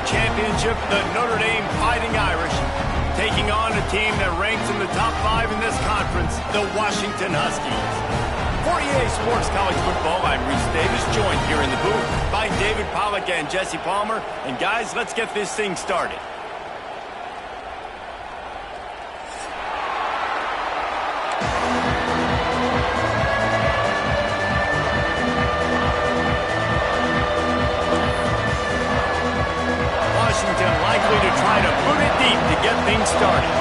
championship, the Notre Dame Fighting Irish, taking on a team that ranks in the top 5 in this conference, the Washington Huskies. For EA Sports College Football, I'm Reese Davis, joined here in the booth by David Pollack and Jesse Palmer. And guys, let's get this thing started. Washington likely to try to put it deep to get things started.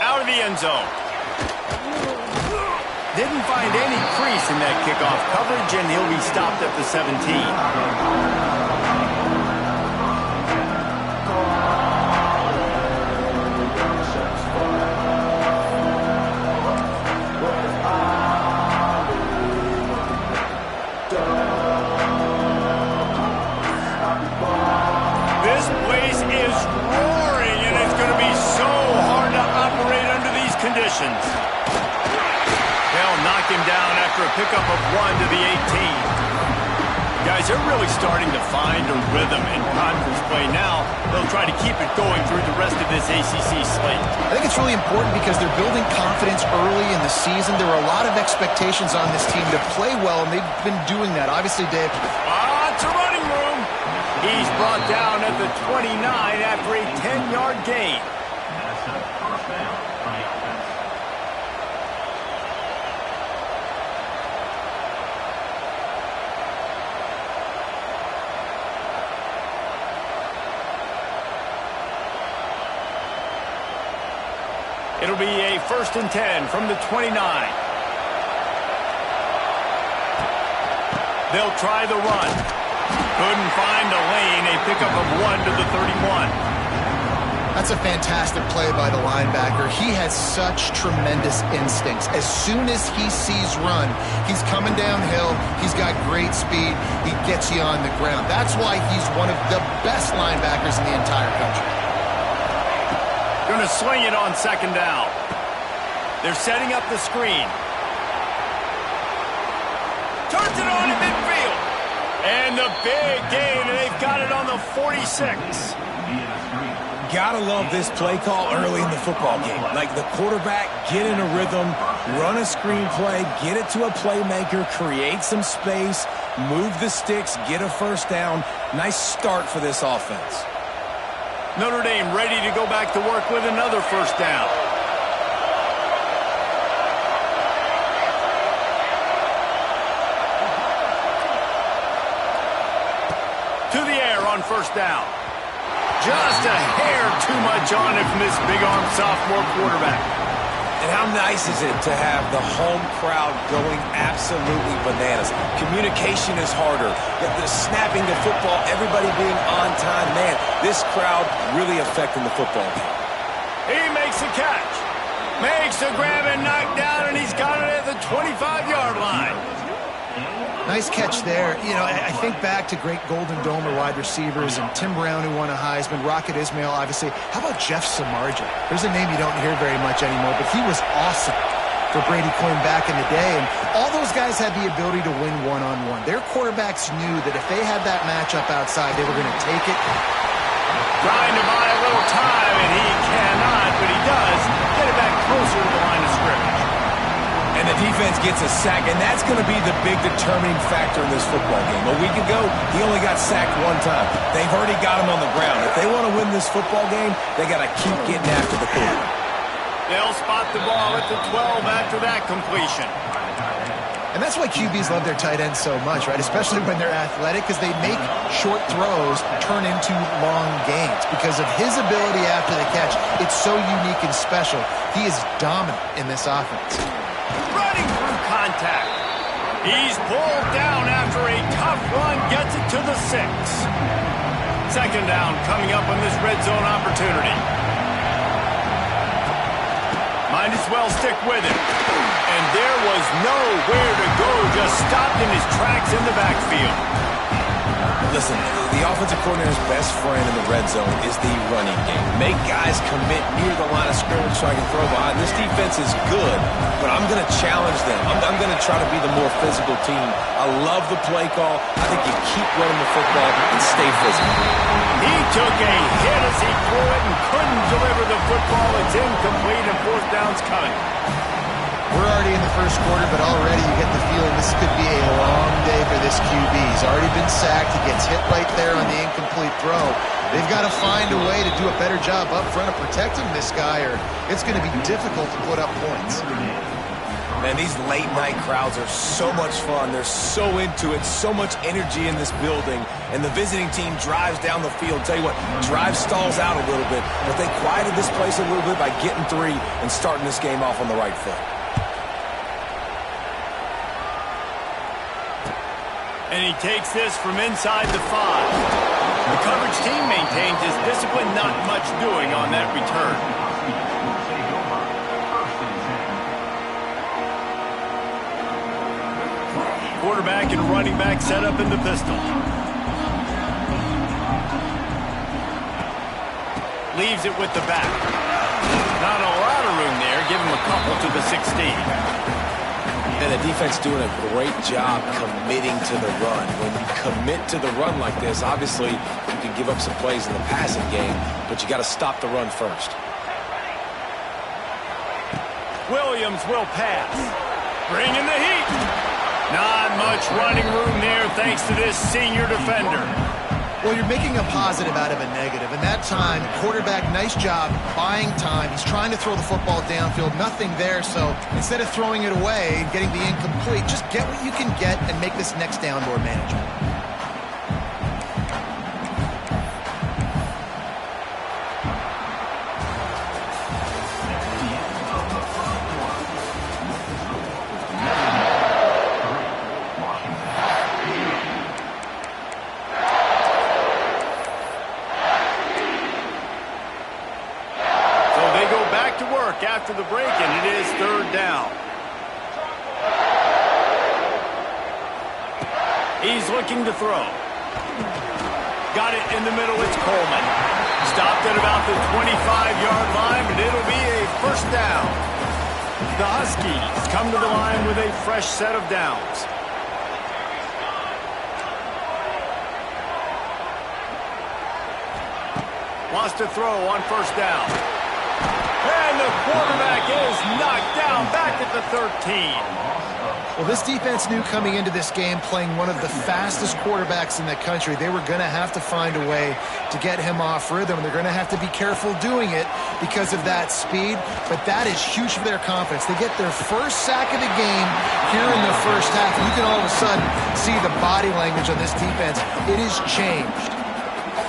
Out of the end zone. Didn't find any crease in that kickoff coverage, and he'll be stopped at the 17. This place is roaring, and it's going to be so hard to operate under these conditions. They'll knock him down after a pickup of 1 to the 18. Guys, they're really starting to find a rhythm in conference play now. They'll try to keep it going through the rest of this ACC slate. I think it's really important because they're building confidence early in the season. There were a lot of expectations on this team to play well, and they've been doing that. Obviously, Dave. It's a running room. He's brought down at the 29 after a 10-yard gain. It'll be a 1st and 10 from the 29. They'll try the run. Couldn't find a lane, a pickup of 1 to the 31. That's a fantastic play by the linebacker. He has such tremendous instincts. As soon as he sees run, he's coming downhill. He's got great speed. He gets you on the ground. That's why he's one of the best linebackers in the entire country. Going to swing it on 2nd down. They're setting up the screen. Turns it on in midfield. And the big gain, and they've got it on the 46. Gotta love this play call early in the football game. Like the quarterback, get in a rhythm, run a screen play, get it to a playmaker, create some space, move the sticks, get a 1st down. Nice start for this offense. Notre Dame ready to go back to work with another 1st down. To the air on 1st down. Just a hair too much on it from this big-armed sophomore quarterback. And how nice is it to have the home crowd going absolutely bananas? Communication is harder. The snapping the football, everybody being on time. Man, this crowd really affecting the football game. He makes the catch. Makes the grab and knock down, and he's got it at the 25-yard line. Nice catch there. You know, I think back to great Golden Domer wide receivers and Tim Brown, who won a Heisman, Rocket Ismail, obviously. How about Jeff Samardzija? There's a name you don't hear very much anymore, but he was awesome for Brady Quinn back in the day. And all those guys had the ability to win one-on-one. Their quarterbacks knew that if they had that matchup outside, they were going to take it. Trying to buy a little time, and he cannot, but he does get it back closer to the line of scrimmage. And the defense gets a sack, and that's going to be the big determining factor in this football game. A week ago, he only got sacked 1 time. They've already got him on the ground. If they want to win this football game, they got to keep getting after the quarterback. They'll spot the ball at the 12 after that completion. And that's why QBs love their tight ends so much, right? Especially when they're athletic, because they make short throws turn into long gains. Because of his ability after the catch, it's so unique and special. He is dominant in this offense. Running through contact. He's pulled down after a tough run, gets it to the 6. 2nd down coming up on this red zone opportunity. Might as well stick with it. And there was nowhere to go, just stopped in his tracks in the backfield. Listen, the offensive coordinator's best friend in the red zone is the running game. Make guys commit near the line of scrimmage so I can throw behind. This defense is good, but I'm going to challenge them. I'm going to try to be the more physical team. I love the play call. I think you keep running the football and stay physical. He took a hit as he threw it and couldn't deliver the football. It's incomplete and fourth down's coming. We're already in the first quarter, but already you get the feeling this could be a long day for this QB. He's already been sacked. He gets hit right there on the incomplete throw. They've got to find a way to do a better job up front of protecting this guy, or it's going to be difficult to put up points. Man, these late-night crowds are so much fun. They're so into it, so much energy in this building. And the visiting team drives down the field. Tell you what, drive stalls out a little bit, but they quieted this place a little bit by getting 3 and starting this game off on the right foot. And he takes this from inside the 5. The coverage team maintains his discipline, not much doing on that return. Quarterback and running back set up in the pistol. Leaves it with the back. Not a lot of room there. Give him a couple to the 16. And the defense doing a great job committing to the run. When you commit to the run like this, obviously you can give up some plays in the passing game, but you got to stop the run first. Williams will pass. Bringing the heat. Not much running room there thanks to this senior defender. Well, you're making a positive out of a negative. And that time, quarterback, nice job buying time. He's trying to throw the football downfield. Nothing there. So instead of throwing it away and getting the incomplete, just get what you can get and make this next down more manageable. After the break, and it is third down. He's looking to throw. Got it in the middle. It's Coleman. Stopped at about the 25-yard line, but it'll be a first down. The Huskies come to the line with a fresh set of downs. Wants to throw on first down. And the quarterback is knocked down back at the 13. Well, this defense knew coming into this game, playing one of the fastest quarterbacks in the country, they were going to have to find a way to get him off rhythm. They're going to have to be careful doing it because of that speed, but that is huge for their confidence. They get their first sack of the game here in the first half, and you can all of a sudden see the body language on this defense. It has changed.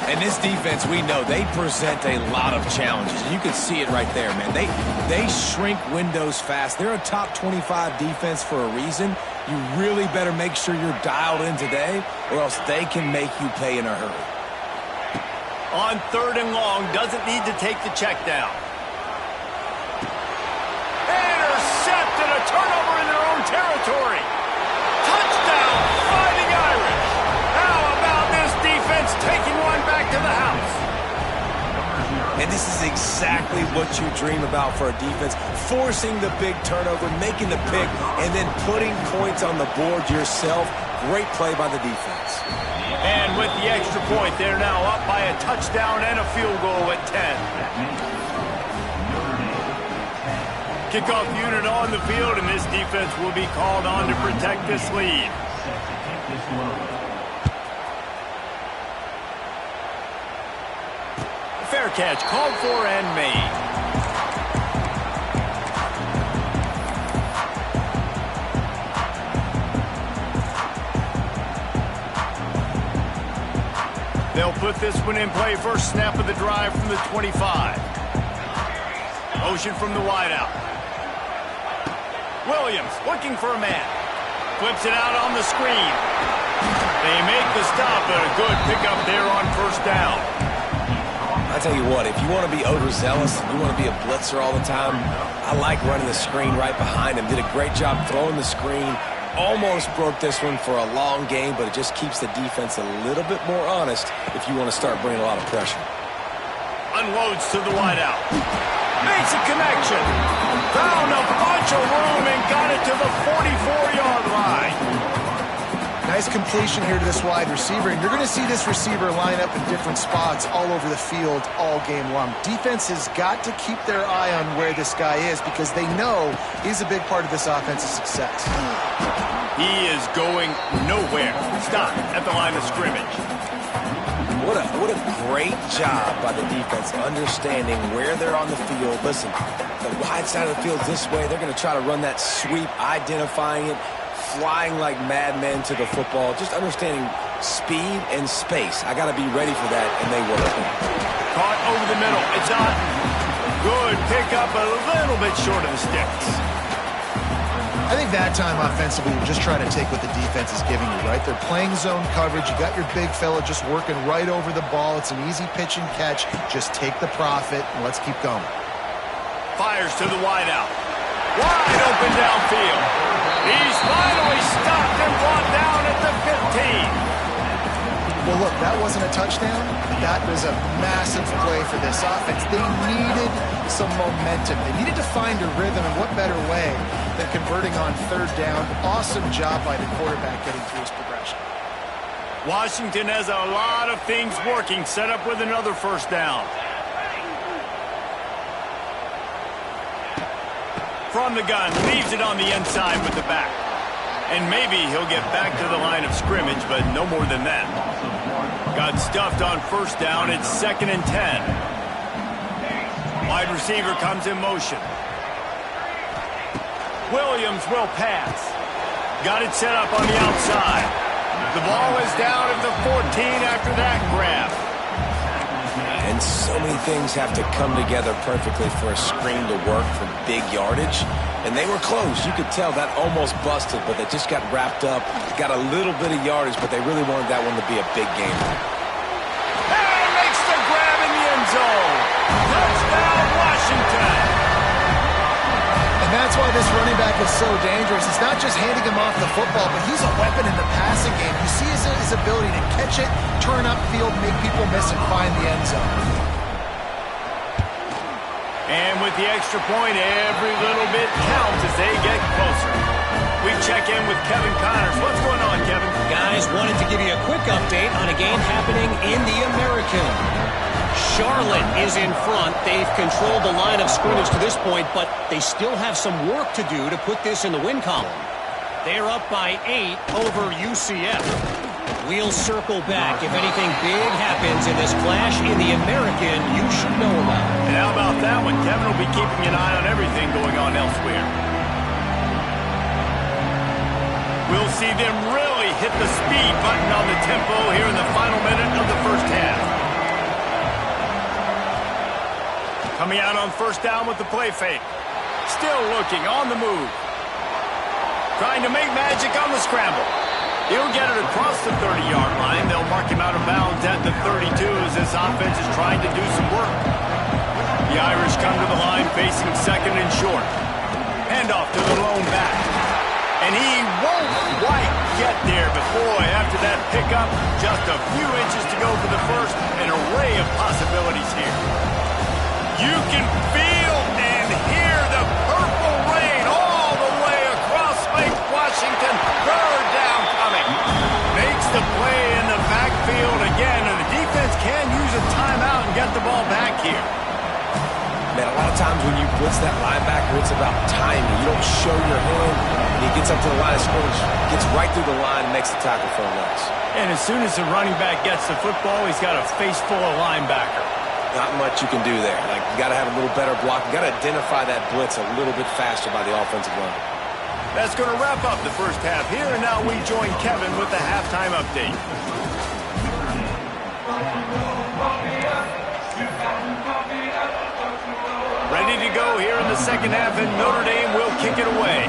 And this defense, we know, they present a lot of challenges. You can see it right there, man. They shrink windows fast. They're a top 25 defense for a reason. You really better make sure you're dialed in today, or else they can make you pay in a hurry. On third and long, doesn't need to take the check down. Intercepted, a turnover in their own territory. Touchdown, Fighting Irish. How about this defense taking one back to the house? And this is exactly what you dream about for a defense. Forcing the big turnover, making the pick, and then putting points on the board yourself. Great play by the defense. And with the extra point, they're now up by a touchdown and a field goal at 10. Kickoff unit on the field, and this defense will be called on to protect this lead. Fair catch, called for and made. They'll put this one in play. First snap of the drive from the 25. Motion from the wideout. Williams looking for a man. Flips it out on the screen. They make the stop, but a good pickup there on first down. I tell you what, if you want to be overzealous, you want to be a blitzer all the time, I like running the screen right behind him. Did a great job throwing the screen, almost broke this one for a long game, but it just keeps the defense a little bit more honest if you want to start bringing a lot of pressure. Unloads to the wideout. Makes a connection. Found a bunch of room and got it to the 44-yard line. Nice completion here to this wide receiver, and you're going to see this receiver line up in different spots all over the field all game long. Defense has got to keep their eye on where this guy is because they know he's a big part of this offense's success. He is going nowhere. Stop at the line of scrimmage. What a great job by the defense understanding where they're on the field. Listen, the wide side of the field this way. They're going to try to run that sweep, identifying it, flying like madmen to the football, just understanding speed and space. I got to be ready for that, and they were. Caught over the middle. It's not good. Pick up a little bit short of the sticks. I think that time offensively, you're just trying to take what the defense is giving you, right? They're playing zone coverage. You got your big fella just working right over the ball. It's an easy pitch and catch. Just take the profit, and let's keep going. Fires to the wideout. Wide open downfield. He's finally stopped and brought down at the 15. Well, look, that wasn't a touchdown. That was a massive play for this offense. They needed some momentum. They needed to find a rhythm, and what better way than converting on third down. Awesome job by the quarterback getting through his progression. Washington has a lot of things working, set up with another first down. From the gun, leaves it on the inside with the back. And maybe he'll get back to the line of scrimmage, but no more than that. Got stuffed on first down. It's 2nd and 10. Wide receiver comes in motion. Williams will pass. Got it set up on the outside. The ball is down at the 14 after that grab. And so many things have to come together perfectly for a screen to work for big yardage. And they were close. You could tell that almost busted, but they just got wrapped up. Got a little bit of yardage, but they really wanted that one to be a big game. And makes the grab in the end zone. Touchdown, Washington. And that's why this running back is so dangerous. It's not just handing him off the football, but he's a weapon in the passing game. You see his ability to catch it, turn upfield, make people miss, and find the end zone. And with the extra point, every little bit counts as they get closer. We check in with Kevin Connors. What's going on, Kevin? Guys, wanted to give you a quick update on a game happening in the American. Charlotte is in front. They've controlled the line of scrimmage to this point, but they still have some work to do to put this in the win column. They're up by 8 over UCF. We'll circle back. If anything big happens in this clash in the American, you should know about it. And how about that one? Kevin will be keeping an eye on everything going on elsewhere. We'll see them really hit the speed button on the tempo here in the final minute of the first half. Coming out on first down with the play fake. Still looking on the move. Trying to make magic on the scramble. He'll get it across the 30-yard line. They'll mark him out of bounds at the 32 as this offense is trying to do some work. The Irish come to the line facing 2nd and short. Handoff to the lone back. And he won't quite get there, but boy, after that pickup, just a few inches to go for the first. An array of possibilities here. You can feel and hear the purple rain all the way across Lake Washington. Third down coming. Makes the play in the backfield again, and the defense can use a timeout and get the ball back here. Man, a lot of times when you blitz that linebacker, it's about timing. You don't show your hand. He gets up to the line of scrimmage, gets right through the line, and makes the tackle for a loss. And as soon as the running back gets the football, he's got a face full of linebacker. Not much you can do there. Like, you got to have a little better block. You got to identify that blitz a little bit faster by the offensive line. That's going to wrap up the first half here, and now we join Kevin with the halftime update. Ready to go here in the second half, and Notre Dame will kick it away.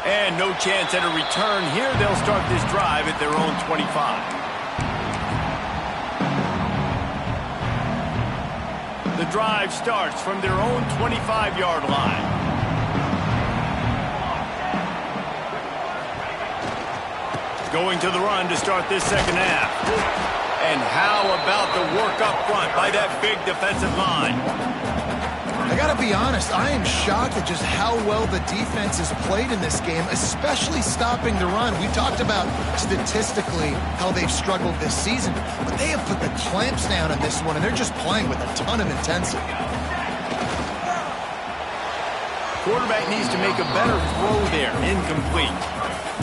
And no chance at a return here. They'll start this drive at their own 25. The drive starts from their own 25-yard line. Going to the run to start this second half. And how about the work up front by that big defensive line? I gotta be honest, I am shocked at just how well the defense has played in this game, especially stopping the run. We talked about statistically how they've struggled this season, but they have put the clamps down on this one, and they're just playing with a ton of intensity. Quarterback needs to make a better throw there. Incomplete.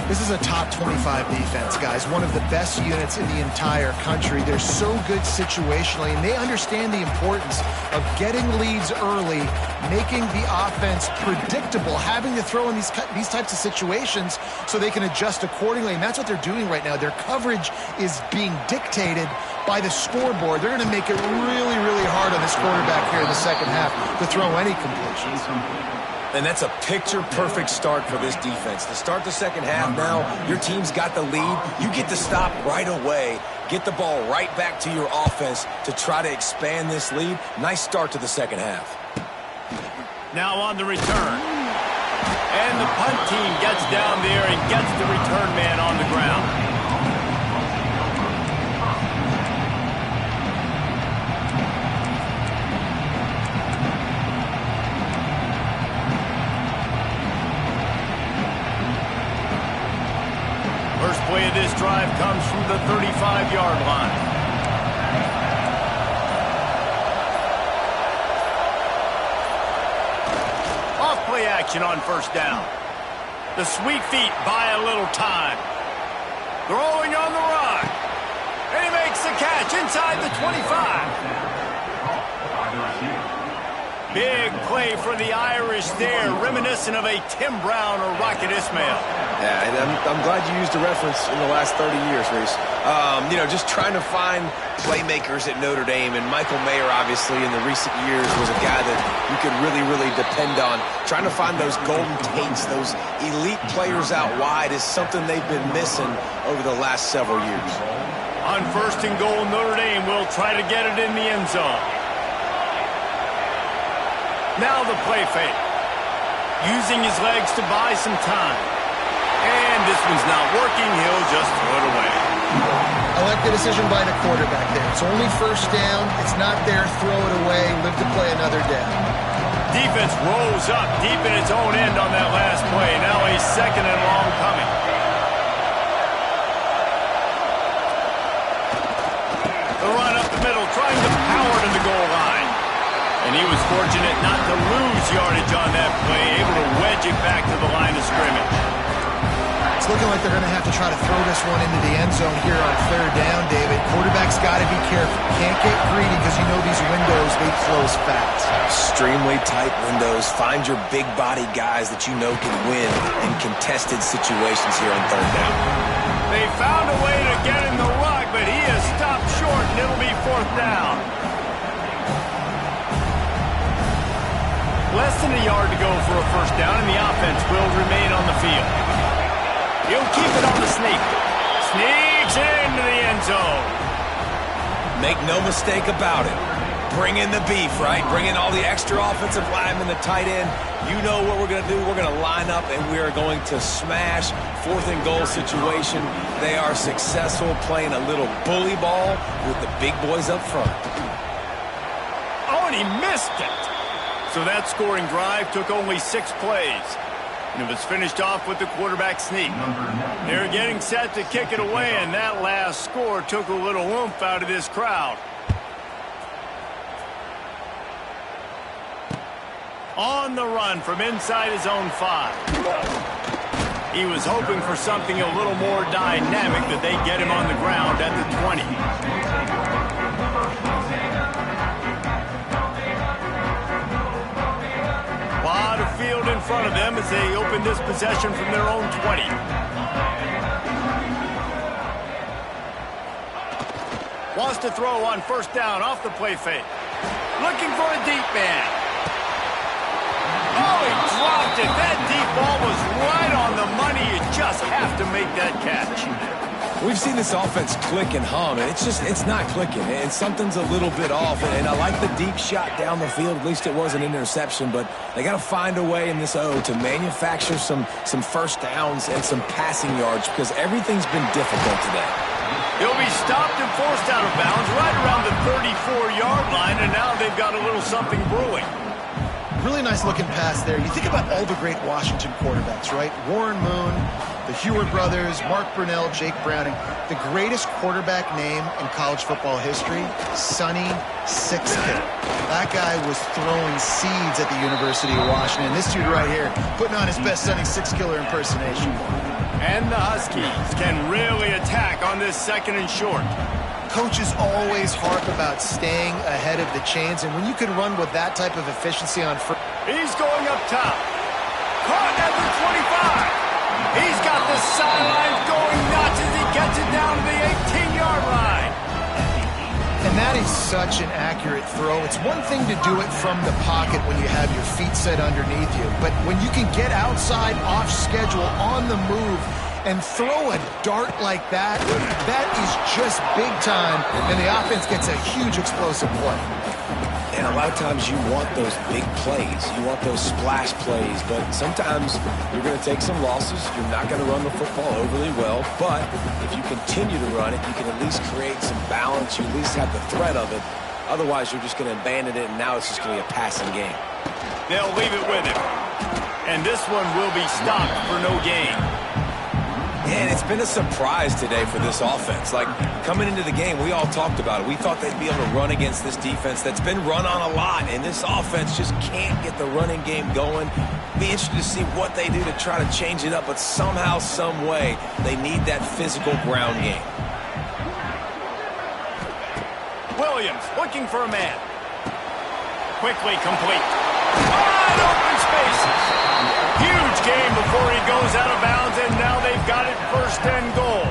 This is a top 25 defense, guys. One of the best units in the entire country. They're so good situationally, and they understand the importance of getting leads early, making the offense predictable, having to throw in these types of situations so they can adjust accordingly, and that's what they're doing right now. Their coverage is being dictated by the scoreboard. They're going to make it really, really hard on this quarterback here in the second half to throw any completions. And that's a picture-perfect start for this defense. To start the second half now, your team's got the lead. You get to stop right away, get the ball right back to your offense to try to expand this lead. Nice start to the second half. Now on the return. And the punt team gets down there and gets the return man on the ground. First play of this drive comes from the 35-yard line. Off-play action on first down. The sweet feet buy a little time. Throwing on the run. And he makes the catch inside the 25. Big play for the Irish there, reminiscent of a Tim Brown or Rocket Ismail. Yeah, and I'm glad you used a reference in the last 30 years, Reese. Just trying to find playmakers at Notre Dame, and Michael Mayer, obviously, in the recent years, was a guy that you could really, really depend on. Trying to find those golden Tates, those elite players out wide is something they've been missing over the last several years. On first and goal, Notre Dame will try to get it in the end zone. Now the play fake. Using his legs to buy some time. And this one's not working. He'll just throw it away. I like the decision by the quarterback there. It's only first down. It's not there. Throw it away. Live to play another down. Defense rolls up deep in its own end on that last play. Now a second and long coming. The run up the middle, trying to power to the goal line. And he was fortunate not to lose yardage on that play, able to wedge it back to the line of scrimmage. It's looking like they're going to have to try to throw this one into the end zone here on third down, David. Quarterback's got to be careful. Can't get greedy because you know these windows, they close fast. Extremely tight windows. Find your big body guys that you know can win in contested situations here on third down. They found a way to get in the rug, but he has stopped short, and it'll be fourth down. Less than a yard to go for a first down, and the offense will remain on the field. He'll keep it on the sneak. Sneaks into the end zone. Make no mistake about it. Bring in the beef, right? Bring in all the extra offensive linemen, the tight end. You know what we're going to do. We're going to line up, and we are going to smash fourth and goal situation. They are successful playing a little bully ball with the big boys up front. Oh, and he missed it. So that scoring drive took only 6 plays. And it was finished off with the quarterback sneak. They're getting set to kick it away, and that last score took a little oomph out of this crowd. On the run from inside his own 5. He was hoping for something a little more dynamic, that they get him on the ground at the 20. Lot of field in front of them as they open this possession from their own 20. Wants to throw on first down off the play fake. Looking for a deep man. Oh, he dropped it. That deep ball was right on the money. You just have to make that catch. We've seen this offense click and hum, and it's not clicking, and something's a little bit off. And I like the deep shot down the field. At least it wasn't an interception, but they got to find a way in this O to manufacture some first downs and some passing yards because everything's been difficult today. He'll be stopped and forced out of bounds right around the 34-yard line, and now they've got a little something brewing. Really nice looking pass there. You think about all the great Washington quarterbacks, right? Warren Moon, the Heward brothers, Mark Brunell, Jake Browning. The greatest quarterback name in college football history, Sonny Sixkiller. That guy was throwing seeds at the University of Washington. This dude right here, putting on his best Sonny Sixkiller impersonation. And the Huskies can really attack on this second and short. Coaches always harp about staying ahead of the chains, and when you can run with that type of efficiency on first. He's going up top. Caught at the 25. He's got the sidelines going nuts as he gets it down to the 18-yard line. And that is such an accurate throw. It's one thing to do it from the pocket when you have your feet set underneath you, but when you can get outside, off schedule, on the move, and throw a dart like that, that is just big time, and the offense gets a huge explosive play. And a lot of times you want those big plays. You want those splash plays, but sometimes you're going to take some losses. You're not going to run the football overly well, but if you continue to run it, you can at least create some balance. You at least have the threat of it. Otherwise, you're just going to abandon it, and now it's just going to be a passing game. They'll leave it with him. And this one will be stopped for no gain. And it's been a surprise today for this offense. Like, coming into the game, we all talked about it. We thought they'd be able to run against this defense that's been run on a lot, and this offense just can't get the running game going. Be interested to see what they do to try to change it up, but somehow, some way, they need that physical ground game. Williams looking for a man. Quickly complete. Wide open spaces. Huge game before he goes out of bounds, and now they've got it first and goal.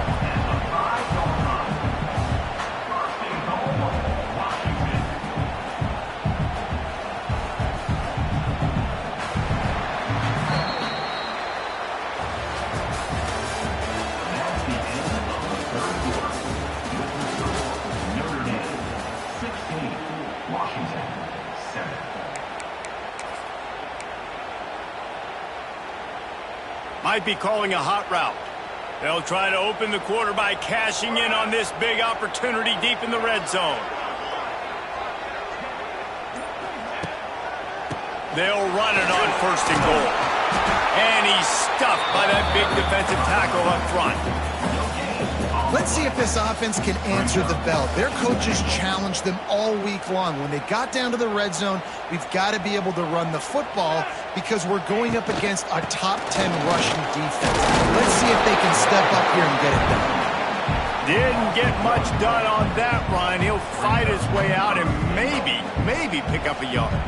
Might be calling a hot route. They'll try to open the quarter by cashing in on this big opportunity deep in the red zone. They'll run it on first and goal. And he's stuffed by that big defensive tackle up front. Let's see if this offense can answer the bell. Their coaches challenged them all week long. When they got down to the red zone, we've got to be able to run the football because we're going up against a top 10 rushing defense. Let's see if they can step up here and get it done. Didn't get much done on that run. He'll fight his way out and maybe pick up a yard.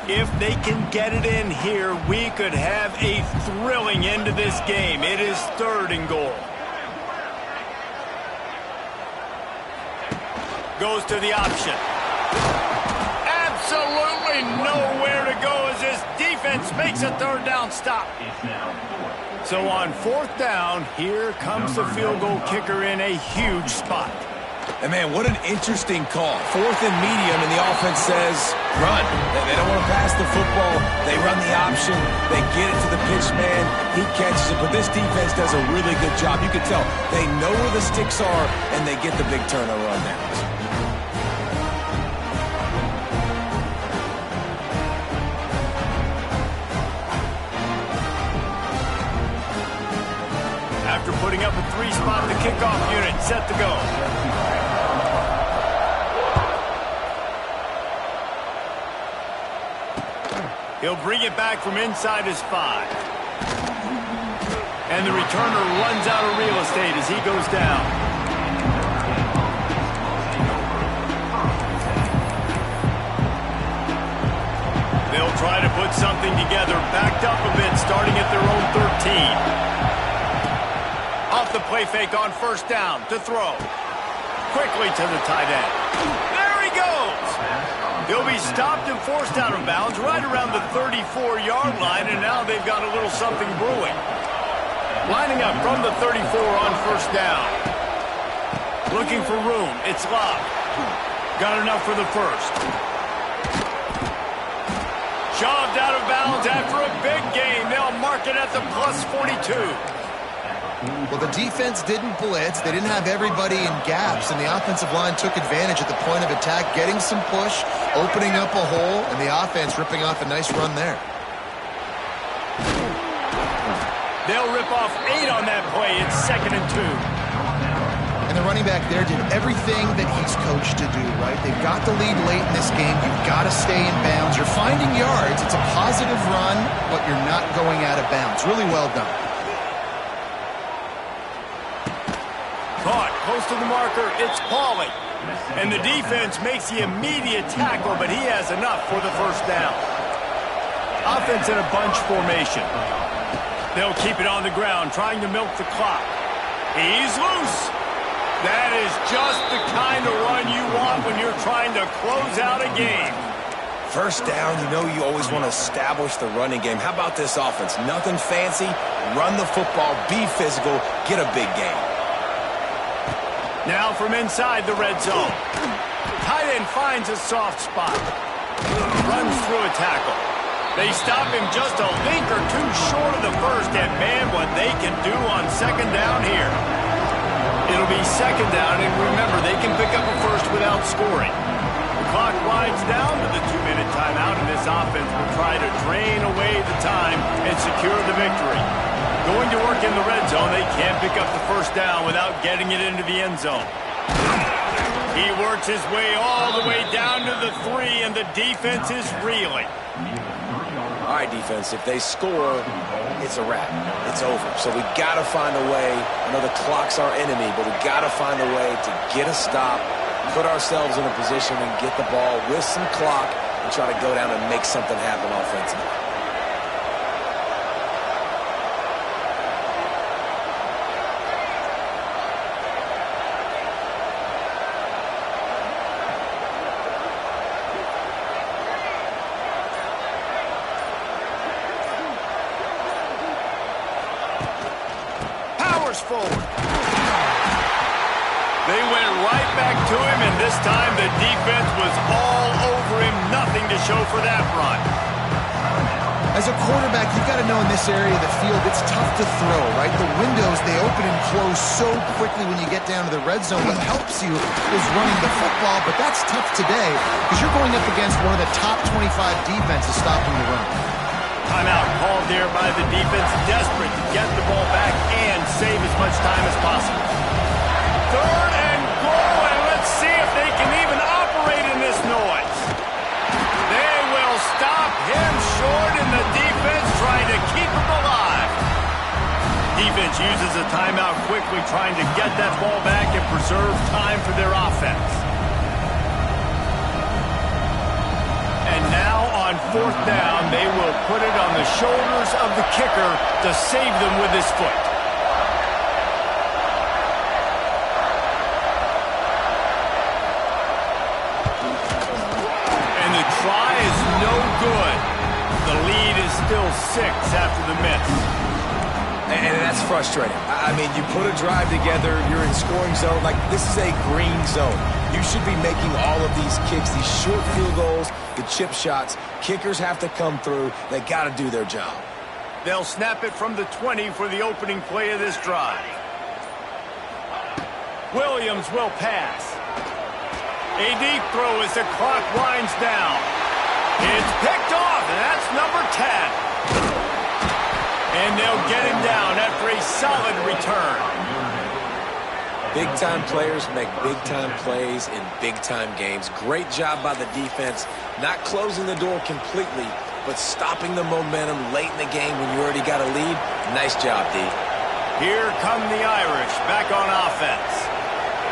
If they can get it in here, we could have a thrilling end to this game. It is third and goal. Goes to the option. Absolutely nowhere to go as this defense makes a third down stop. So on fourth down, here comes the field goal kicker in a huge spot. And, man, what an interesting call. Fourth and medium, and the offense says, run. They don't want to pass the football. They run the option. They get it to the pitch man. He catches it. But this defense does a really good job. You can tell they know where the sticks are, and they get the big turnover on downs. After putting up a three-spot, the kickoff unit set to go. He'll bring it back from inside his 5. And the returner runs out of real estate as he goes down. They'll try to put something together, backed up a bit, starting at their own 13. Off the play fake on first down to throw. Quickly to the tight end. There he goes! He'll be stopped and forced out of bounds right around the 34-yard line, and now they've got a little something brewing. Lining up from the 34 on first down. Looking for room. It's locked. Got enough for the first. Shoved out of bounds after a big gain. They'll mark it at the plus 42. Well, the defense didn't blitz. They didn't have everybody in gaps, and the offensive line took advantage at the point of attack, getting some push, opening up a hole, and the offense ripping off a nice run there. They'll rip off 8 on that play. It's 2nd and 2. And the running back there did everything that he's coached to do, right? They've got the lead late in this game. You've got to stay in bounds. You're finding yards. It's a positive run, but you're not going out of bounds. Really well done. Caught close to the marker. It's Pauly. And the defense makes the immediate tackle, but he has enough for the first down. Offense in a bunch formation. They'll keep it on the ground, trying to milk the clock. He's loose. That is just the kind of run you want when you're trying to close out a game. First down, you know you always want to establish the running game. How about this offense? Nothing fancy. Run the football, be physical, get a big gain. Now from inside the red zone. Tight end finds a soft spot. Runs through a tackle. They stop him just a link or two short of the first, and man, what they can do on second down here. It'll be second down, and remember, they can pick up a first without scoring. The clock winds down to the 2-minute timeout, and this offense will try to drain away the time and secure the victory. Going to work in the red zone, they can't pick up the first down without getting it into the end zone. He works his way all the way down to the 3, and the defense is reeling. All right, defense, if they score, it's a wrap. It's over. So we got to find a way. I know the clock's our enemy, but we got to find a way to get a stop, put ourselves in a position and get the ball with some clock and try to go down and make something happen offensively. Forward. They went right back to him, and this time the defense was all over him. Nothing to show for that run. As a quarterback, you've got to know in this area of the field, it's tough to throw, right? The windows, they open and close so quickly when you get down to the red zone. What helps you is running the football, but that's tough today because you're going up against one of the top 25 defenses stopping the run. Timeout called there by the defense, desperate to get the ball back and save as much time as possible. 3rd and goal, and let's see if they can even operate in this noise. They will stop him short, and the defense trying to keep him alive. Defense uses a timeout quickly, trying to get that ball back and preserve time for their offense. And now on 4th down, they will put it on the shoulders of the kicker to save them with his foot. And the try is no good. The lead is still 6 after the miss. And that's frustrating. I mean, you put a drive together, you're in scoring zone. Like, this is a green zone. You should be making all of these kicks, these short field goals, the chip shots. Kickers have to come through. They got to do their job. They'll snap it from the 20 for the opening play of this drive. Williams will pass. A deep throw as the clock winds down. It's picked off, and that's number 10. And they'll get him down after a solid return. Big-time players make big-time plays in big-time games. Great job by the defense, not closing the door completely, but stopping the momentum late in the game when you already got a lead. Nice job, D. Here come the Irish back on offense.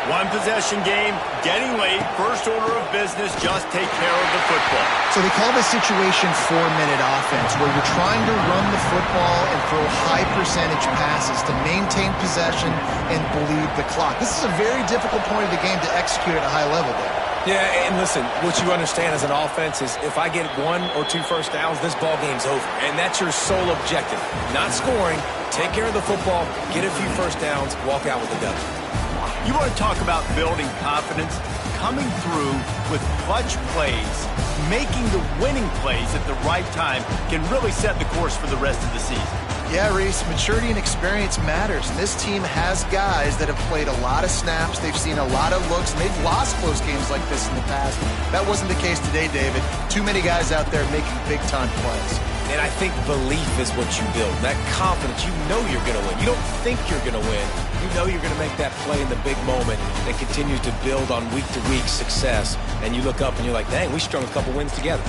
One possession game, getting late, first order of business, just take care of the football. So they call this situation 4-minute offense, where you're trying to run the football and throw high percentage passes to maintain possession and bleed the clock. This is a very difficult point of the game to execute at a high level there. Yeah, and listen, what you understand as an offense is if I get 1 or 2 first downs, this ball game's over. And that's your sole objective. Not scoring, take care of the football, get a few first downs, walk out with the dub. You want to talk about building confidence? Coming through with clutch plays, making the winning plays at the right time can really set the course for the rest of the season. Yeah, Reese, maturity and experience matters. And this team has guys that have played a lot of snaps. They've seen a lot of looks, and they've lost close games like this in the past. That wasn't the case today, David. Too many guys out there making big-time plays. And I think belief is what you build. That confidence, you know you're going to win. You don't think you're going to win. You know you're going to make that play in the big moment that continues to build on week-to-week success. And you look up and you're like, dang, we strung a couple wins together.